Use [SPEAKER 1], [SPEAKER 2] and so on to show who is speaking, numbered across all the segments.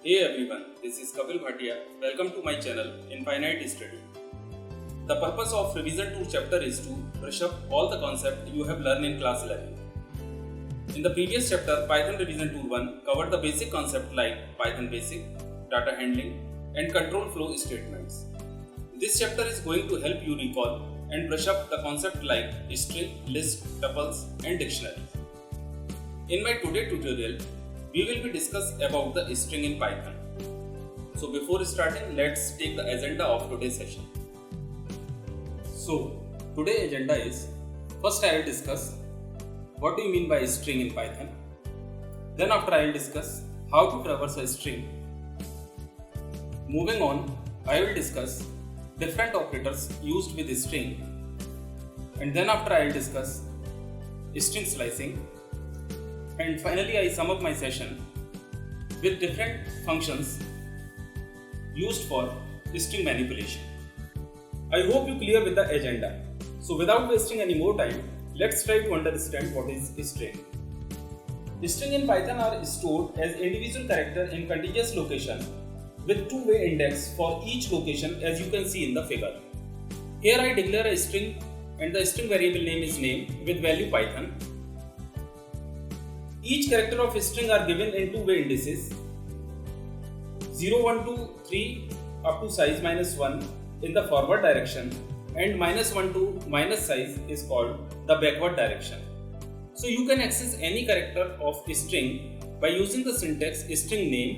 [SPEAKER 1] Hey everyone, this is Kapil Bhatia. Welcome to my channel Infinite Study. The purpose of Revision 2 chapter is to brush up all the concepts you have learned in class 11. In the previous chapter, Python Revision Tool 1 covered the basic concepts like Python Basic, data handling, and control flow statements. This chapter is going to help you recall and brush up the concepts like string, list, tuples, and dictionaries. In my today tutorial, we will be discussing about the string in Python. So before starting, let's take the agenda of today's session. So today's agenda is, first I will discuss what do you mean by string in Python. Then after I will discuss how to traverse a string. Moving on, I will discuss different operators used with string. And then after I will discuss string slicing. And finally, I sum up my session with different functions used for string manipulation. I hope you clear with the agenda. So without wasting any more time, let's try to understand what is string. String in Python are stored as individual character in contiguous location with two-way index for each location, as you can see in the figure. Here I declare a string and the string variable name is name with value Python. Each character of a string are given in two-way indices 0, 1, 2, 3 up to size -1 in the forward direction and -1 to minus size is called the backward direction. So you can access any character of a string by using the syntax string name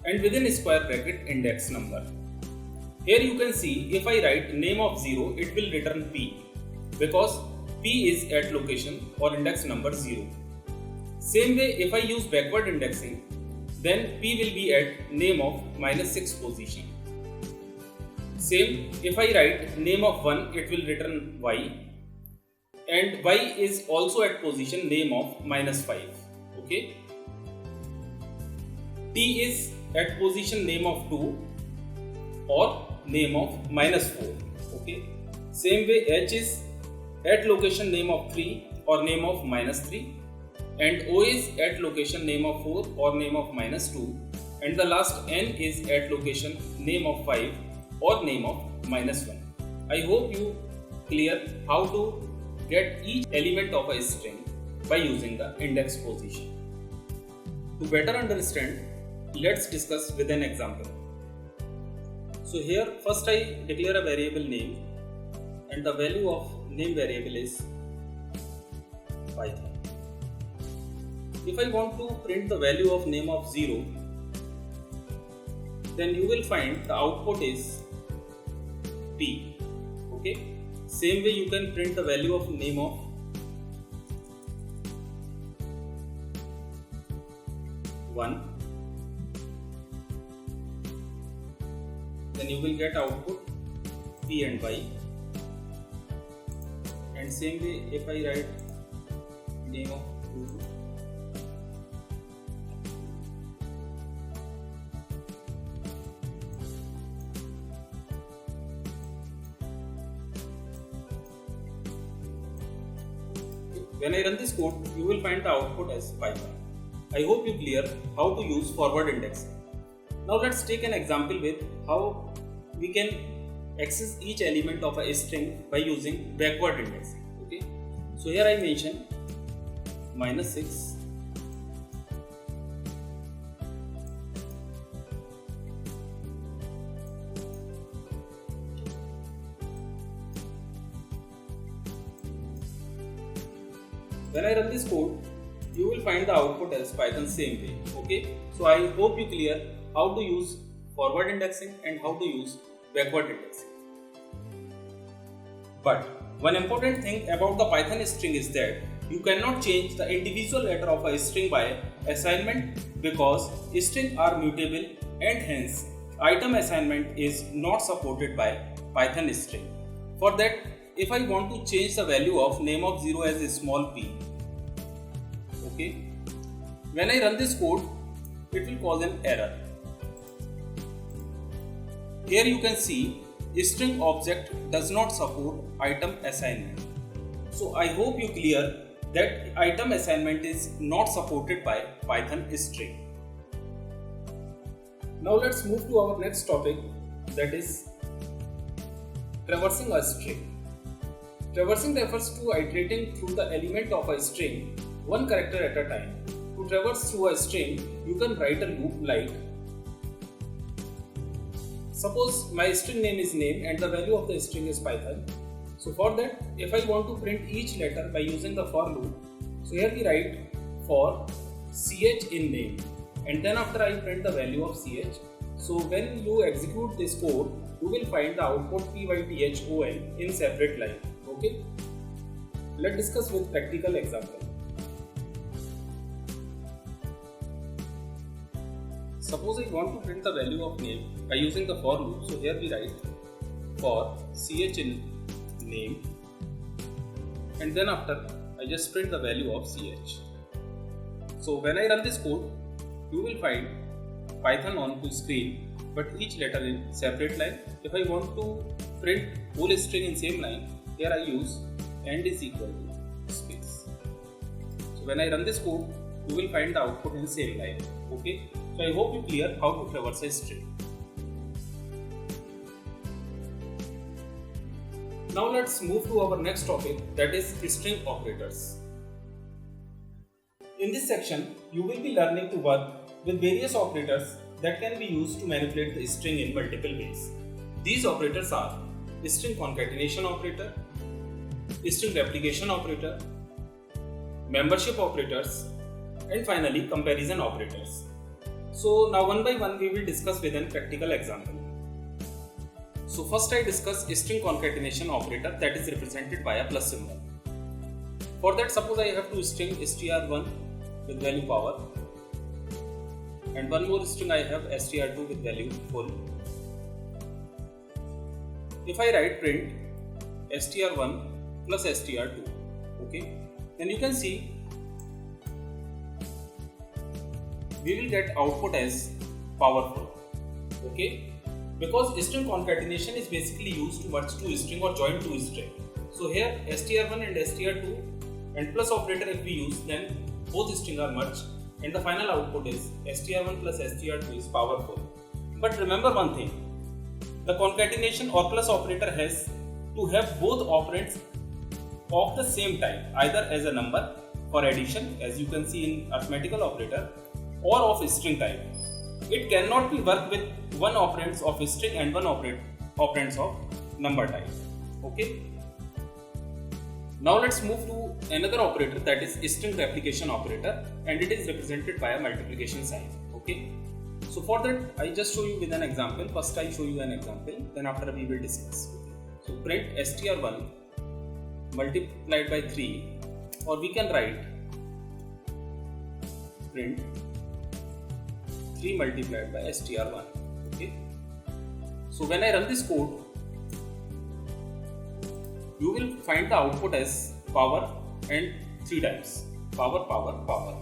[SPEAKER 1] and within square bracket index number. Here you can see if I write name of 0, it will return P because P is at location or index number 0. Same way, if I use backward indexing, then P will be at name of -6 position. Same, if I write name of 1, it will return Y, and Y is also at position name of -5. Okay. T is at position name of 2 or name of -4. Okay. Same way, H is at location name of 3 or name of -3, and O is at location name of 4 or name of -2, and the last N is at location name of 5 or name of -1. I hope you clear how to get each element of a string by using the index position. To better understand, let's discuss with an example. So here first I declare a variable name and the value of name variable is Python. If I want to print the value of name of 0, then you will find the output is P. Okay. Same way you can print the value of name of 1. Then you will get output P and Y. And same way if I write name of 2, when I run this code, you will find the output as Python. I hope you clear how to use forward indexing. Now let's take an example with how we can access each element of a string by using backward indexing. Okay. So here I mention -6, when I run this code, you will find the output as Python same way. Okay. So I hope you clear how to use forward indexing and how to use backward indexing. But one important thing about the Python string is that you cannot change the individual letter of a string by assignment because strings are mutable and hence item assignment is not supported by Python string. For that, if I want to change the value of name of 0 as a small p, okay, when I run this code, it will cause an error. Here you can see string object does not support item assignment. So I hope you clear that item assignment is not supported by Python string. Now let's move to our next topic, that is traversing a string. Traversing refers to iterating through the element of a string one character at a time. To traverse through a string, you can write a loop like, suppose my string name is name and the value of the string is Python. So for that, if I want to print each letter by using the for loop, so here we write for ch in name, and then after I print the value of ch. So when you execute this code, you will find the output python in separate line. Okay. Let's discuss with practical example. Suppose I want to print the value of name by using the for loop. So here we write for ch in name, and then after I just print the value of ch. So when I run this code, you will find Python on to screen, but each letter in separate line. If I want to print whole string in same line, here I use and is equal to space. So when I run this code, you will find the output in same line. Okay. So I hope you clear how to traverse a string. Now let's move to our next topic, that is string operators. In this section, you will be learning to work with various operators that can be used to manipulate the string in multiple ways. These operators are string concatenation operator, string replication operator, membership operators, and finally comparison operators. So now one by one we will discuss with a practical example. So first I discuss string concatenation operator, that is represented by a plus symbol. For that, suppose I have two string str1 with value power and one more string I have str2 with value full. If I write print str1 plus str2, okay, then you can see we will get output as powerful. Okay, because string concatenation is basically used to merge two string or join two string. So here str1 and str2 and plus operator if we use, then both string are merged and the final output is str1 plus str2 is powerful. But remember one thing, the concatenation or plus operator has to have both operands of the same type, either as a number for addition as you can see in arithmetical operator, or of string type. It cannot be worked with one operands of string and one operands of number type. Okay. Now let's move to another operator, that is string replication operator, and it is represented by a multiplication sign. Okay. So for that I just show you with an example. First I show you an example, then after we will discuss. So print str1 multiplied by 3, or we can write print 3 multiplied by str1. Okay. So when I run this code, you will find the output as power and 3 times power, power, power.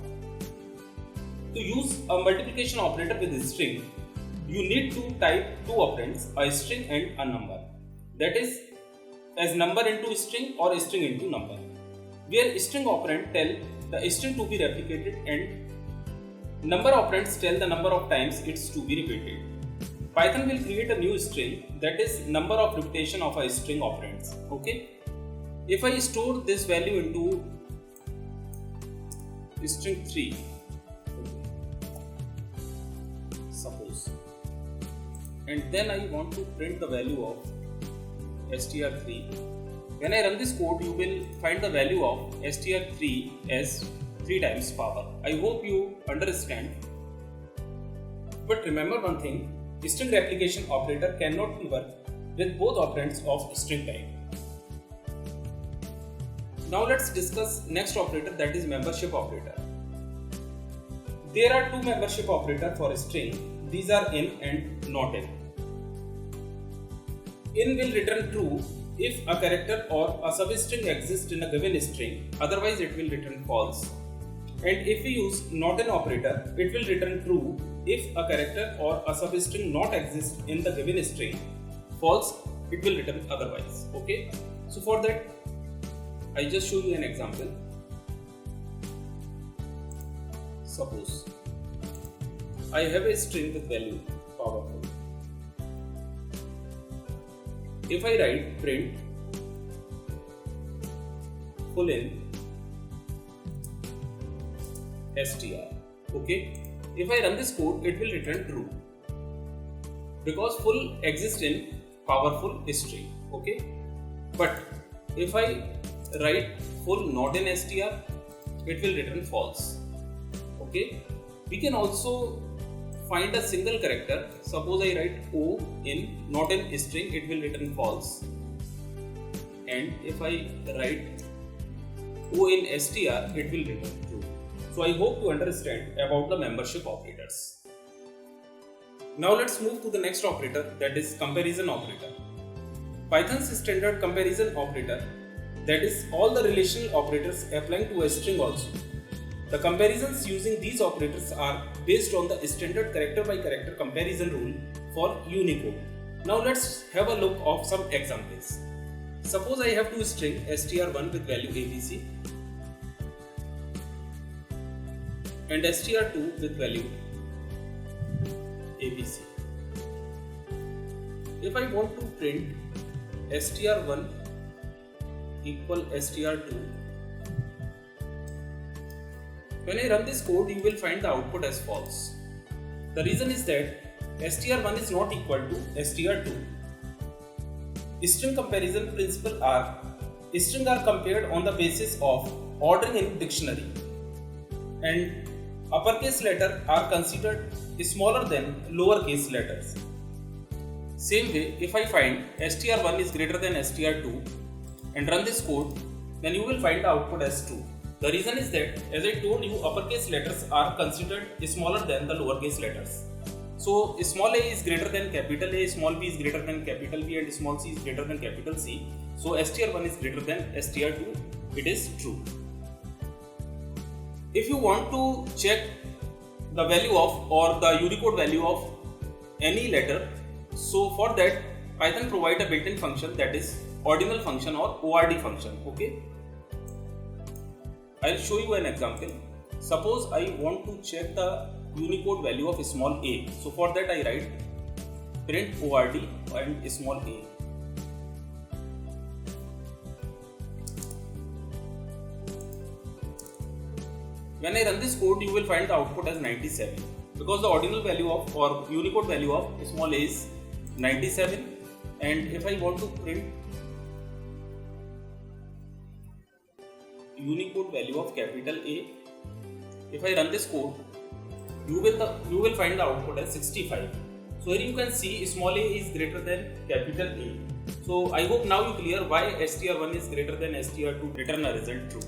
[SPEAKER 1] To use a multiplication operator with a string, you need to type two operands, a string and a number. That is as number into string or string into number, where string operand tell the string to be replicated and number operands tell the number of times it's to be repeated. Python will create a new string, that is number of repetition of a string operands. Okay. If I store this value into string 3, suppose, and then I want to print the value of str3. When I run this code, you will find the value of str3 as 3 times power. I hope you understand. But remember one thing, string replication operator cannot be worked with both operands of string type. Now let's discuss next operator, that is membership operator. There are two membership operators for a string. These are in and not in. In will return true if a character or a substring exists in a given string, otherwise it will return false. And if we use not in operator, it will return true if a character or a substring not exists in the given string, false it will return otherwise. Okay. So for that, I just show you an example. Suppose I have a string with value powerful. If I write print full in str, okay, if I run this code, it will return true because full exists in powerful string, okay. But if I write full not in str, it will return false, okay. We can also find a single character. Suppose I write O in not in string, it will return false. And if I write O in str, it will return true. So I hope you understand about the membership operators. Now let's move to the next operator, that is comparison operator. Python's standard comparison operator, that is all the relational operators applying to a string also. The comparisons using these operators are based on the standard character by character comparison rule for Unicode. Now let's have a look of some examples. Suppose I have two string str1 with value abc and str2 with value abc. If I want to print str1 equal str2, when I run this code, you will find the output as false. The reason is that str1 is not equal to str2. String comparison principle are strings are compared on the basis of ordering in dictionary, and uppercase letters are considered smaller than lowercase letters. Same way, if I find str1 is greater than str2 and run this code, then you will find the output as true. The reason is that, as I told you, uppercase letters are considered smaller than the lowercase letters. So small a is greater than capital A, small b is greater than capital B, and small c is greater than capital C. So str1 is greater than str2. It is true. If you want to check the value of or the Unicode value of any letter, so for that Python provide a built-in function, that is ordinal function or ORD function, okay. I'll show you an example. Suppose I want to check the Unicode value of small a. So for that I write print ORD and small a. When I run this code, you will find the output as 97 because the ordinal value of or Unicode value of small a is 97. And if I want to print Unicode value of capital A, if I run this code, you will find the output as 65. So here you can see small a is greater than capital A. So I hope now you clear why str1 is greater than str2 return a result true.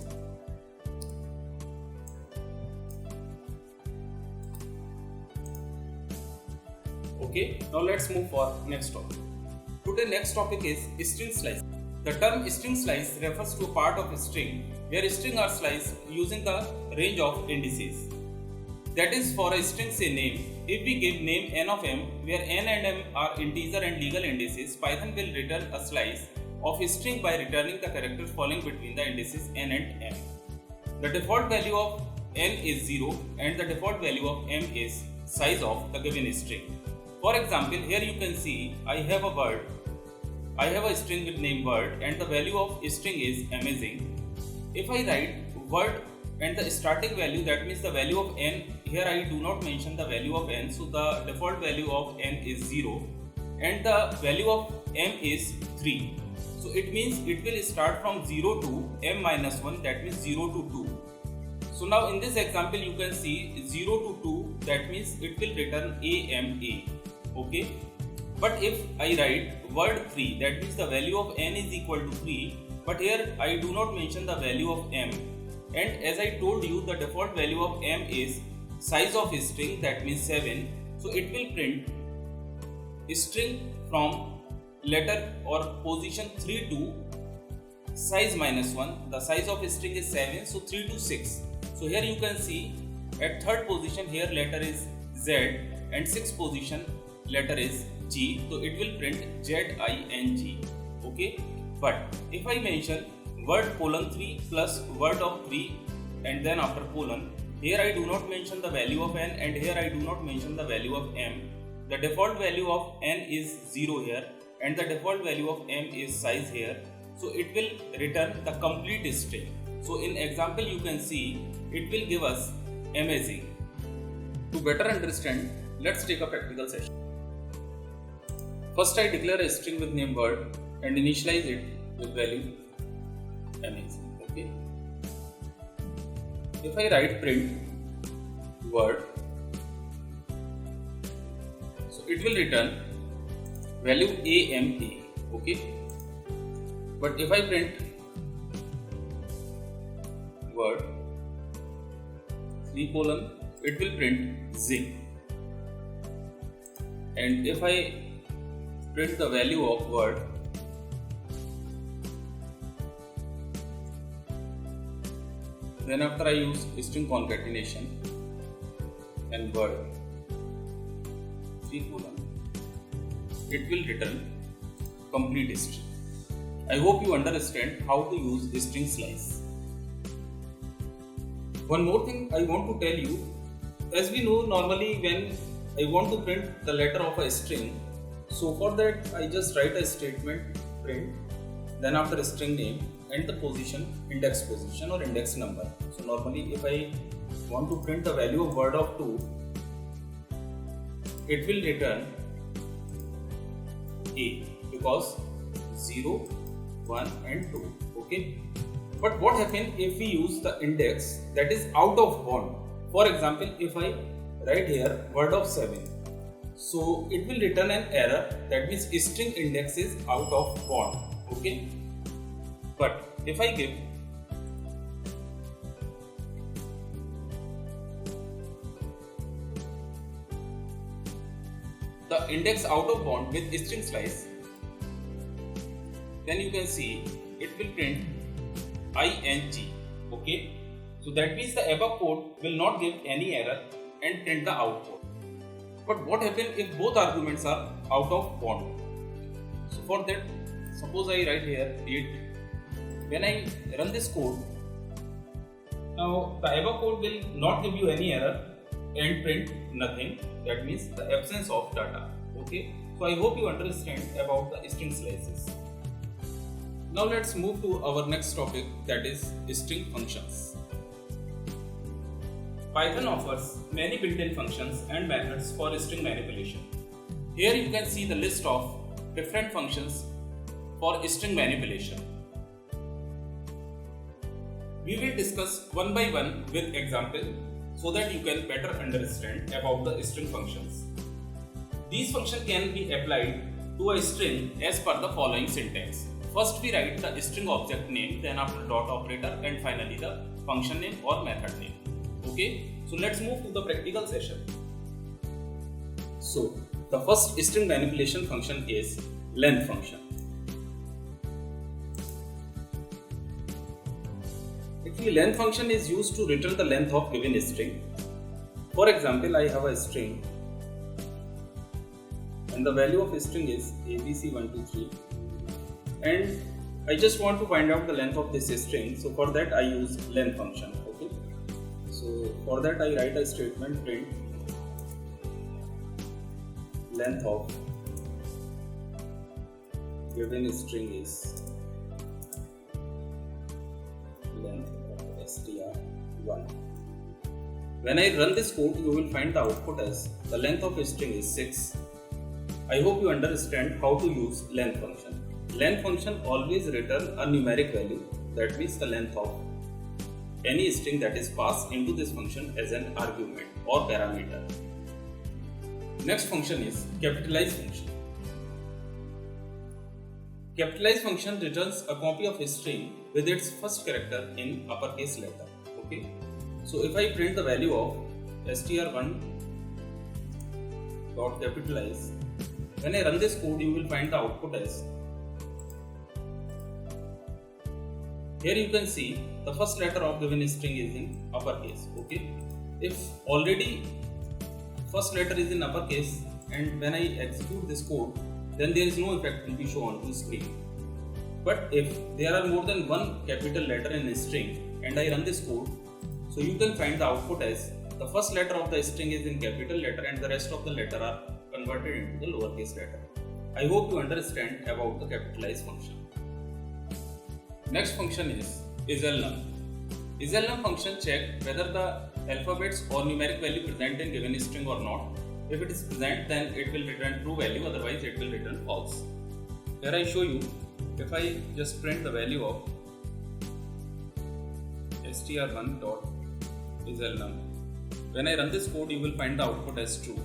[SPEAKER 1] Okay, now let's move for next topic. Today next topic is string slice. The term string slice refers to a part of a string where strings are sliced using the range of indices. That is, for a string say name, if we give name n of m where n and m are integer and legal indices, Python will return a slice of a string by returning the characters falling between the indices n and m. The default value of n is 0 and the default value of m is size of the given string. For example, here you can see I have a string with name word and the value of string is amazing. If I write word and the starting value, that means the value of n, here I do not mention the value of n, so the default value of n is 0 and the value of m is 3. So it means it will start from 0 to m minus 1, that means 0 to 2. So now in this example you can see 0 to 2, that means it will return AMA. Okay. But if I write word 3, that means the value of n is equal to 3, but here I do not mention the value of m. And as I told you, the default value of m is size of string, that means 7. So it will print string from letter or position 3 to size minus 1. The size of string is 7, so 3 to 6. So here you can see at third position here letter is Z and sixth position letter is G. So it will print ZING. Okay. But if I mention word colon 3 plus word of 3 and then after colon, here I do not mention the value of n and here I do not mention the value of m. the default value of n is 0 here and the default value of m is size here, so it will return the complete string. So in example you can see it will give us amazing. To better understand, let's take a practical session. First I declare a string with name word and initialize it with value amazing. Okay. If I write print word, so it will return value AMA. Okay. But if I print word 3:, it will print zing. And if I print the value of word, then after I use string concatenation and word 3:, it will return complete string. I hope you understand how to use string slice. One more thing I want to tell you, as we know normally when I want to print the letter of a string, so for that I just write a statement print, then after string name and the position, index position or index number. So normally if I want to print the value of word of 2, it will return A because 0, 1 and 2. Okay. But what happens if we use the index that is out of bound? For example, if I write here word of 7, so it will return an error, that means string index is out of bound. Okay. But if I give the index out of bound with string slice, then you can see it will print ing. Okay, so that means the above code will not give any error and print the output. But what happens if both arguments are out of bound? So for that, suppose I write here 8. When I run this code, now the above code will not give you any error and print nothing. That means the absence of data. Okay, so I hope you understand about the string slices. Now let's move to our next topic, that is string functions. Python offers many built-in functions and methods for string manipulation. Here you can see the list of different functions for string manipulation. We will discuss one by one with example so that you can better understand about the string functions. These functions can be applied to a string as per the following syntax. First we write the string object name, then after dot operator and finally the function name or method name. Okay, so let's move to the practical session. So the first string manipulation function is length function. Actually length function is used to return the length of given string. For example, I have a string and the value of string is abc123. And I just want to find out the length of this string, so for that I use length function. Okay, so for that I write a statement print length of given string is length of str1. When I run this code, you will find the output as the length of a string is 6. I hope you understand how to use length function. Length function always return a numeric value, that means the length of any string that is passed into this function as an argument or parameter. Next function is capitalize function. Capitalize function returns a copy of a string with its first character in uppercase letter. Okay, so if I print the value of str1 dot capitalize, when I run this code, you will find the output as, here you can see the first letter of given string is in uppercase. Okay, if already first letter is in uppercase and when I execute this code, then there is no effect will be shown on the screen. But if there are more than one capital letter in a string and I run this code, so you can find the output as the first letter of the string is in capital letter and the rest of the letter are converted into the lowercase letter. I hope you understand about the capitalized function. Next function is isLnum. isLnum function check whether the alphabets or numeric value present in given string or not. If it is present, then it will return true value, otherwise it will return false. Here I show you, if I just print the value of str1 dot isLnum, when I run this code, you will find the output as true.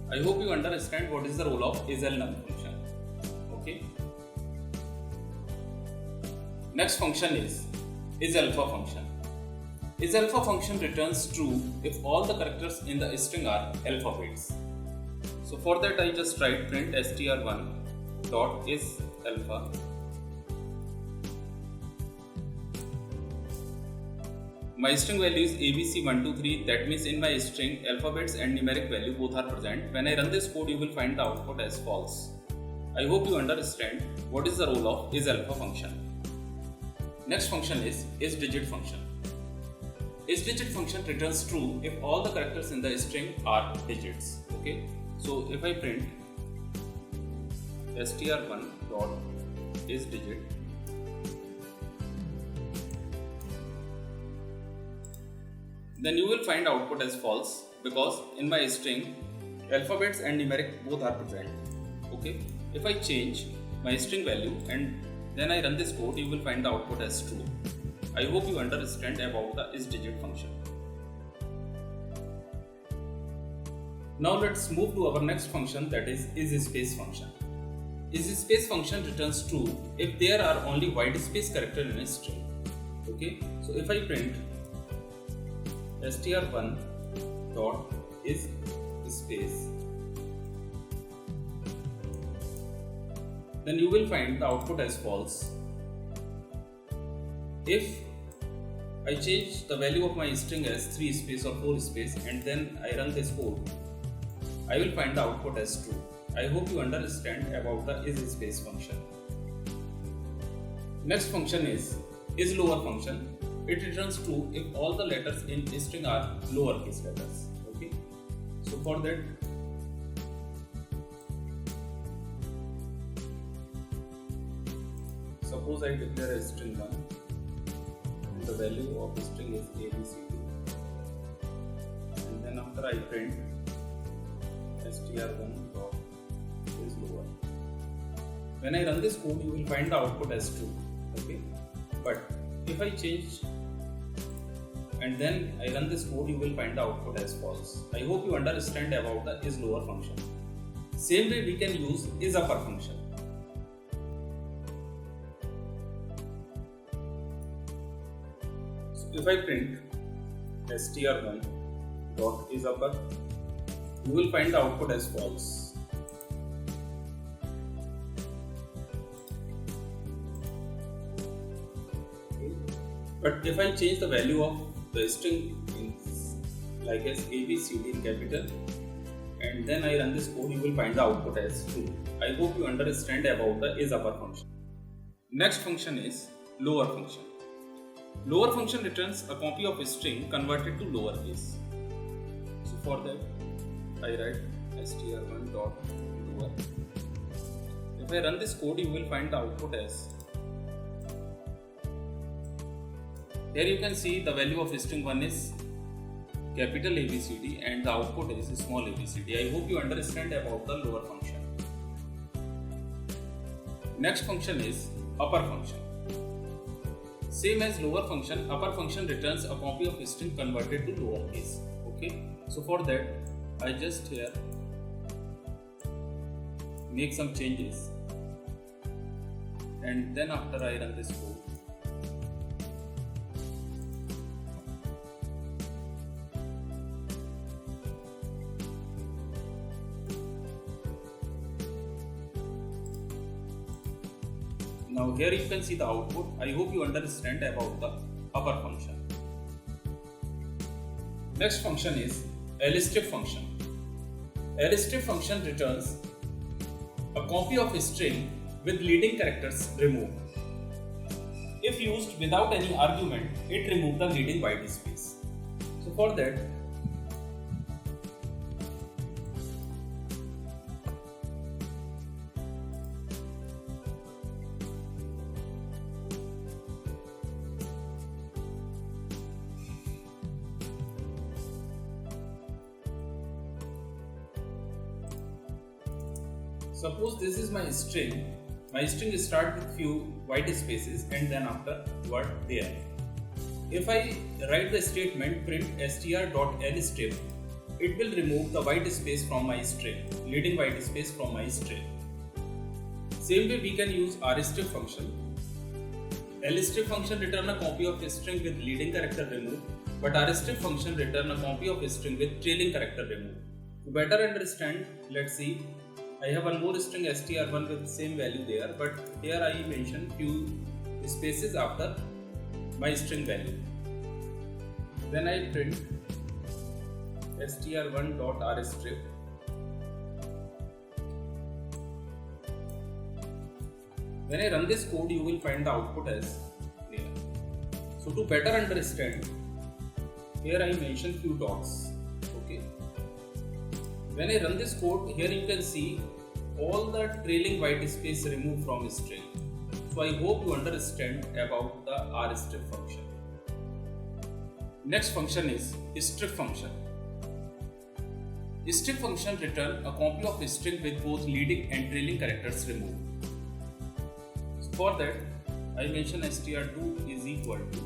[SPEAKER 1] I hope you understand what is the role of isLnum function. Okay. Next function is isAlpha function. isAlpha function returns true if all the characters in the string are alphabets. So for that I just write print str1 dot isAlpha. My string value is ABC123, that means in my string alphabets and numeric value both are present. When I run this code, you will find the output as false. I hope you understand what is the role of isAlpha function. Next function is isDigit function. isDigit function returns true if all the characters in the string are digits. Okay, so if I print str1 dot isDigit, then you will find output as false because in my string alphabets and numeric both are present. Okay, if I change my string value and then I run this code, you will find the output as true. I hope you understand about the isDigit function. Now let's move to our next function, that is isSpace function. isSpace function returns true if there are only white space character in a string. Okay, so if I print str1 dot isSpace, then you will find the output as false. If I change the value of my string as 3 space or 4 space and then I run this code, I will find the output as true. I hope you understand about the isSpace function. Next function is isLower function. It returns true if all the letters in a string are lowercase letters. Okay, so for that, suppose I declare a string 1 and the value of the string is ABCD, and then after I print str1 dot isLower. When I run this code, you will find the output as true. Okay, but if I change and then I run this code, you will find the output as false. I hope you understand about the isLower function. Same way we can use isUpper function. So if I print str1 dot isUpper, you will find the output as false. Okay. But if I change the value of the string like as ABCD in capital and then I run this code, you will find the output as true. I hope you understand about the isUpper function. Next function is lower function. Lower function returns a copy of a string converted to lowercase. So for that I write str1 dot lower. If I run this code, you will find the output as, here you can see the value of string 1 is capital ABCD and the output is small abcd. I hope you understand about the lower function. Next function is upper function. Same as lower function, upper function returns a copy of string converted to lowercase. Okay, so for that I just here make some changes and then after I run this code, now here you can see the output. I hope you understand about the upper function. Next function is lstrip function. lstrip function returns a copy of a string with leading characters removed. If used without any argument, it removes the leading white space. So for that, Suppose this is my string. My string starts with few white spaces and then after word there. If I write the statement print str.lstrip, it will remove the white space from my string, leading white space from my string. Same way we can use rstrip function. Lstrip function return a copy of a string with leading character removed, but rstrip function return a copy of a string with trailing character removed. To better understand, let's see. I have one more string str1 with same value there, but here I mention few spaces after my string value. Then I print str1.rstrip. When I run this code, you will find the output as here. So to better understand, here I mention few dots. Okay. When I run this code, here you can see all the trailing white space removed from string. So I hope you understand about the rstrip function. Next function is strip function. Strip function return a copy of a string with both leading and trailing characters removed. So for that, I mention str2 is equal to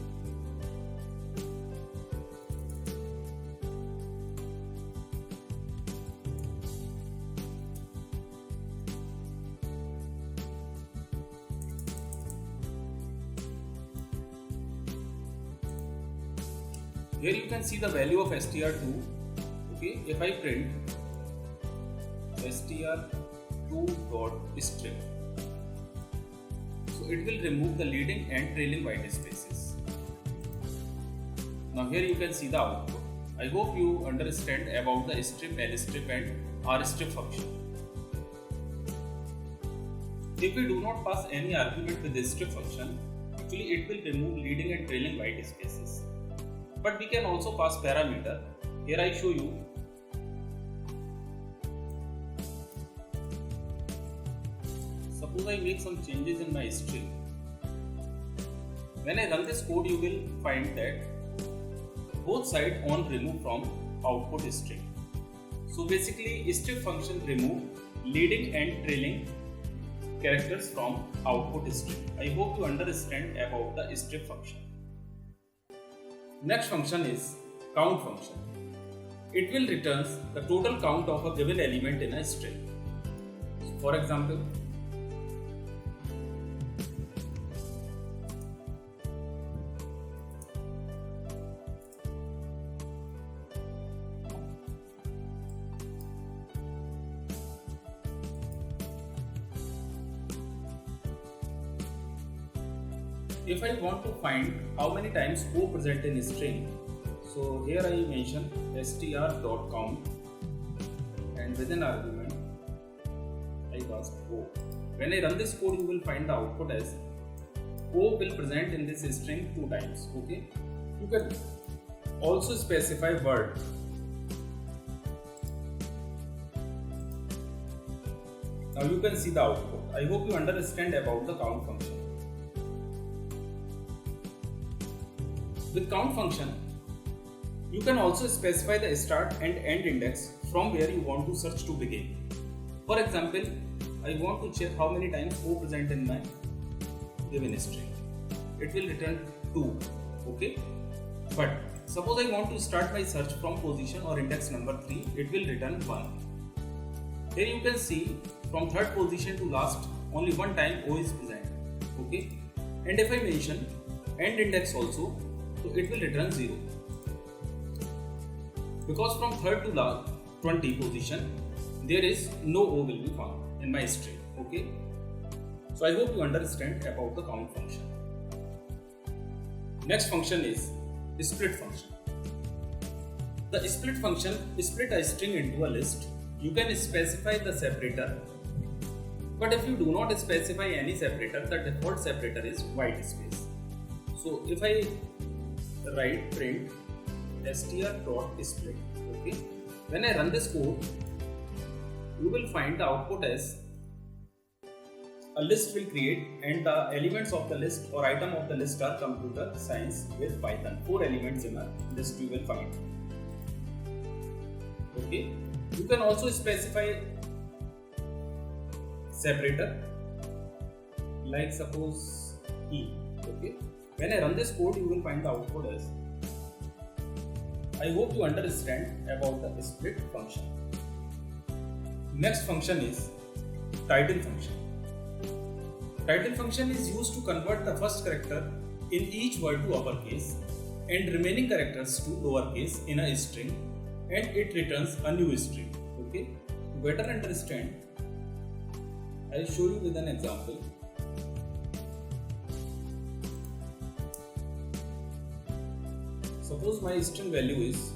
[SPEAKER 1] here you can see the value of str2. Okay, if I print str2.strip, so it will remove the leading and trailing white spaces. Now here you can see the output. I hope you understand about the strip, lstrip and rstrip function. If we do not pass any argument with the strip function, actually it will remove leading and trailing white spaces. But we can also pass parameter. Here I show you. Suppose I make some changes in my string. When I run this code, you will find that both sides on remove from output string. So basically, strip function remove leading and trailing characters from output string. I hope you understand about the strip function. Next function is count function. It will return the total count of a given element in a string. For example, if I want to find how many times O present in a string, so here I mention str.count and with an argument I pass O. When I run this code, you will find the output as O will present in this string 2 times. Okay. You can also specify word. Now you can see the output. I hope you understand about the count function. With count function, you can also specify the start and end index from where you want to search to begin. For example, I want to check how many times O present in my given string. It will return 2. Okay. But suppose I want to start my search from position or index number 3, it will return 1. Here you can see from third position to last, only one time O is present. Okay. And if I mention end index also, so it will return 0. Because from third to last 20 position, there is no O will be found in my string. Okay. So I hope you understand about the count function. Next function is split function. The split function split a string into a list. You can specify the separator, but if you do not specify any separator, the default separator is white space. So if I write print str.split, okay, when I run this code, you will find the output as a list will create and the elements of the list or item of the list are computer science with Python. 4 elements in a list you will find. Okay, you can also specify separator, like suppose E. Okay. When I run this code, you will find the output as. I hope you understand about the split function. Next function is title function. Title function is used to convert the first character in each word to uppercase and remaining characters to lowercase in a string, and it returns a new string. Okay. To better understand, I will show you with an example. Suppose my string value is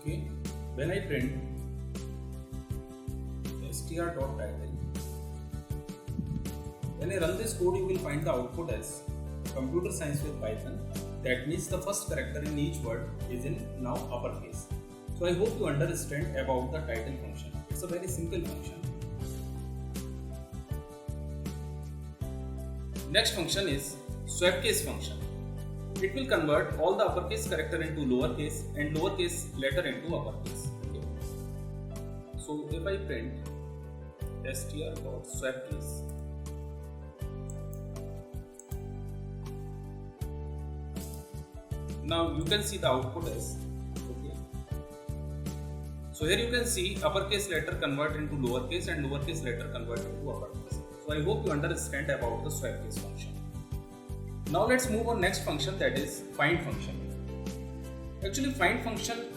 [SPEAKER 1] okay. When I print str.title, when I run this code, you will find the output as computer science with Python. That means the first character in each word is in now uppercase. So I hope you understand about the title function. It's a very simple function. Next function is swap case function. It will convert all the uppercase character into lowercase and lowercase letter into uppercase. Okay. So if I print str.swapcase, now you can see the output as. So here you can see uppercase letter convert into lowercase and lowercase letter convert into uppercase. So I hope you understand about the swap case function. Now let's move on next function, that is find function. Actually find function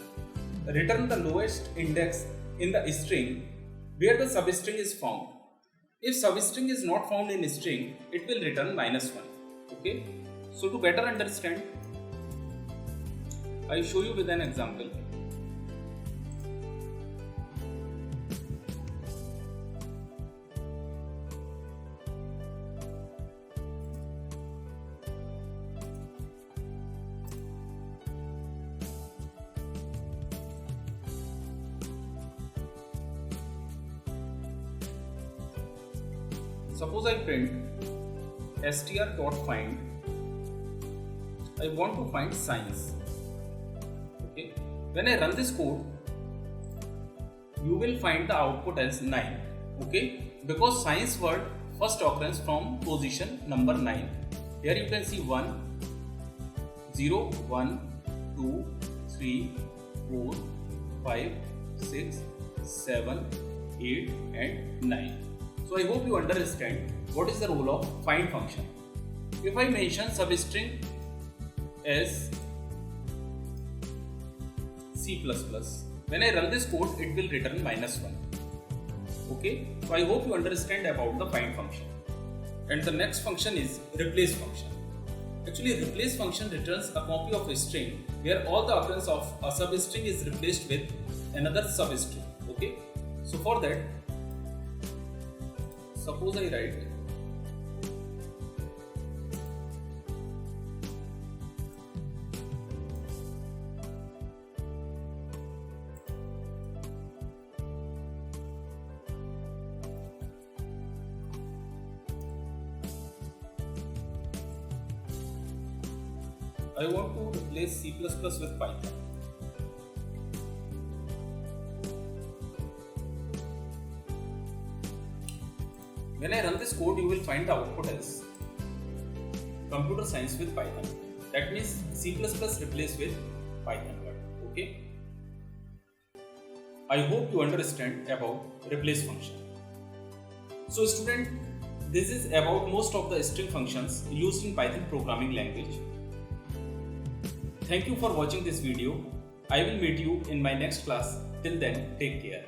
[SPEAKER 1] return the lowest index in the string where the substring is found. If substring is not found in string, it will return -1. Okay. So to better understand, I show you with an example. Suppose I print str.find. I want to find science. Okay. When I run this code, you will find the output as 9. Okay. Because science word first occurs from position number 9. Here you can see 1, 0, 1, 2, 3, 4, 5, 6, 7, 8 and 9. So I hope you understand what is the role of find function. If I mention substring as C++, when I run this code, it will return -1. Okay, so I hope you understand about the find function. And the next function is replace function. Actually, replace function returns a copy of a string where all the occurrence of a substring is replaced with another substring. Okay, so for that, suppose I write I want to replace C++ with Python. When I run this code, you will find the output as computer science with Python. That means C++ replaced with Python word. Okay. I hope you understand about replace function. So student, this is about most of the string functions used in Python programming language. Thank you for watching this video. I will meet you in my next class. Till then, take care.